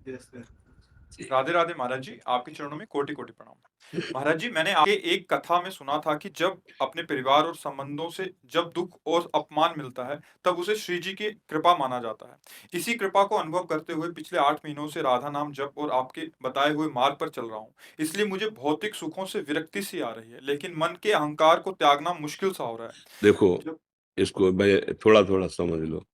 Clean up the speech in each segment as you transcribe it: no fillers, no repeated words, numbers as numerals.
राधे राधे महाराज जी, आपके चरणों में कोटि कोटि प्रणाम। महाराज जी, मैंने आपके एक कथा में सुना था कि जब अपने परिवार और संबंधों से जब दुख और अपमान मिलता है, तब उसे श्री जी की कृपा माना जाता है। इसी कृपा को अनुभव करते हुए पिछले 8 महीनों से राधा नाम जप और आपके बताए हुए मार्ग पर चल रहा हूँ। इसलिए मुझे भौतिक सुखों से विरक्ति सी आ रही है, लेकिन मन के अहंकार को त्यागना मुश्किल सा हो रहा है। देखो, जब इसको भाई थोड़ा थोड़ा समझ लो।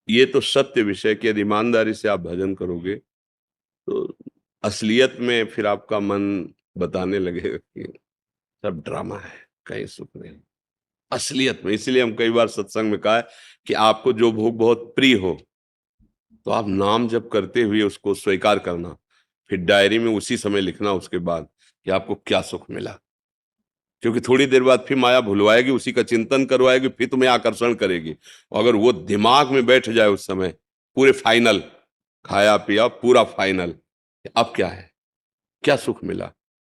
ये तो सत्य विषय कि यदि ईमानदारी से आप भजन करोगे तो असलियत में फिर आपका मन बताने लगेगा कि सब ड्रामा है, कहीं सुख नहीं असलियत में। इसलिए हम कई बार सत्संग में कहा है कि आपको जो भोग बहुत प्रिय हो तो आप नाम जप करते हुए उसको स्वीकार करना, फिर डायरी में उसी समय लिखना उसके बाद कि आपको क्या सुख मिला। क्योंकि थोड़ी देर बाद फिर माया भुलवाएगी, उसी का चिंतन करवाएगी, फिर तुम्हें आकर्षण करेगी। अगर वो दिमाग में बैठ जाए उस समय पूरे फाइनल, खाया पिया पूरा फाइनल, अब क्या है, क्या सुख मिला,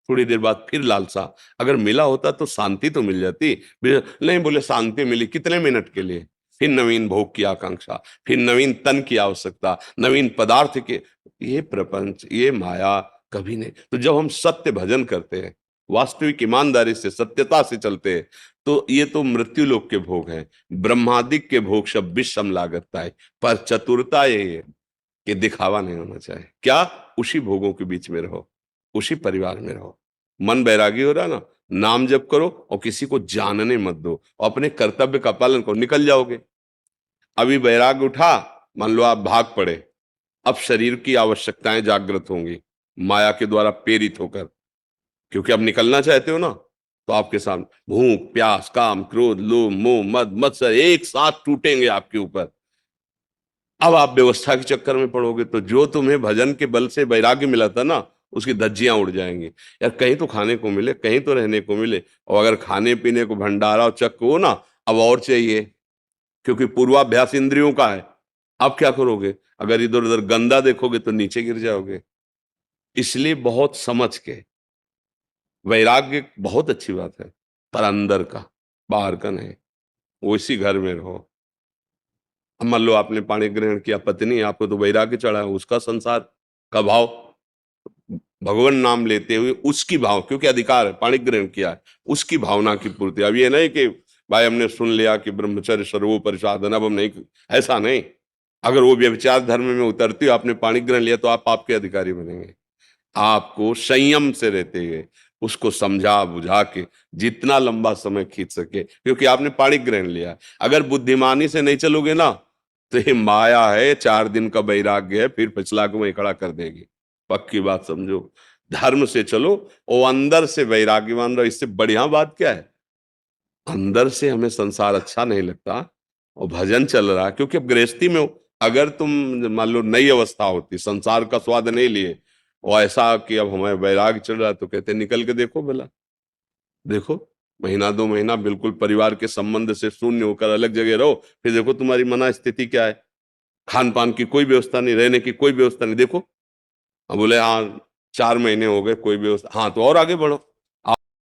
थोड़ी देर बाद फिर लालसा। अगर मिला होता तो शांति तो मिल जाती, नहीं बोले शांति मिली कितने मिनट के लिए, फिर नवीन भोग की आकांक्षा, फिर नवीन तन की आवश्यकता, नवीन पदार्थ के। ये प्रपंच, ये माया कभी नहीं। तो जब हम सत्य भजन करते हैं, वास्तविक ईमानदारी से सत्यता से चलते हैं, तो ये तो मृत्यु लोक के भोग हैं। ब्रह्मादिक के भोग सब विषम लागता है, पर चतुरता ये है कि दिखावा नहीं होना चाहिए। क्या, उसी भोगों के बीच में रहो, उसी परिवार में रहो। मन बैरागी हो रहा ना, नाम जप करो और किसी को जानने मत दो, और अपने कर्तव्य का पालन करो, निकल जाओगे। अभी बैराग उठा, मान लो आप भाग पड़े, अब शरीर की आवश्यकताएं जागृत होंगी माया के द्वारा प्रेरित होकर, क्योंकि अब निकलना चाहते हो ना। तो आपके सामने भूख प्यास काम क्रोध लोभ मोह मद मत्सर एक साथ टूटेंगे आपके ऊपर। अब आप व्यवस्था के चक्कर में पड़ोगे तो जो तुम्हें भजन के बल से वैराग्य मिला था ना, उसकी धज्जियां उड़ जाएंगी। यार कहीं तो खाने को मिले, कहीं तो रहने को मिले, और अगर खाने पीने को भंडारा और चक्र हो ना, अब और चाहिए, क्योंकि पूर्वाभ्यास इंद्रियों का है। अब क्या करोगे, अगर इधर उधर गंदा देखोगे तो नीचे गिर जाओगे। इसलिए बहुत समझ के, वैराग्य बहुत अच्छी बात है, पर अंदर का, बाहर का नहीं। वो इसी घर में रहो। अब मान लो आपने पाणी ग्रहण किया, पत्नी आपको तो वैराग्य चढ़ा है, उसका संसार का भाव, भगवान नाम लेते हुए उसकी भाव, क्योंकि अधिकार है, पाणी ग्रहण किया है, उसकी भावना की पूर्ति। अब ये नहीं कि भाई हमने सुन लिया कि ब्रह्मचर्य सर्वोपरि साधन, अब हम नहीं, ऐसा नहीं। अगर वो व्यभिचार धर्म में उतरती हो, आपने पाणी ग्रहण लिया, तो आप आपके अधिकारी बनेंगे। आपको संयम से रहते हुए उसको समझा बुझा के जितना लंबा समय खींच सके, क्योंकि आपने पाणी ग्रहण लिया। अगर बुद्धिमानी से नहीं चलोगे ना, तो ये माया है, 4 दिन का वैराग्य है, फिर पिछला को वहीं खड़ा कर देगी। पक्की बात समझो, धर्म से चलो और अंदर से वैराग्यवान रहो। इससे बढ़िया बात क्या है, अंदर से हमें संसार अच्छा नहीं लगता और भजन चल रहा है। क्योंकि अब गृहस्थी में हो, अगर तुम मान लो नई अवस्था होती, संसार का स्वाद नहीं लिए, और ऐसा कि अब हमें वैराग चल रहा है, तो कहते निकल के देखो भला, देखो महीना 2 महीना बिल्कुल परिवार के संबंध से शून्य होकर अलग जगह रहो, फिर देखो तुम्हारी मना स्थिति क्या है। खान पान की कोई व्यवस्था नहीं, रहने की कोई व्यवस्था नहीं। देखो, अब बोले हाँ 4 महीने हो गए कोई व्यवस्था, हाँ तो और आगे बढ़ो।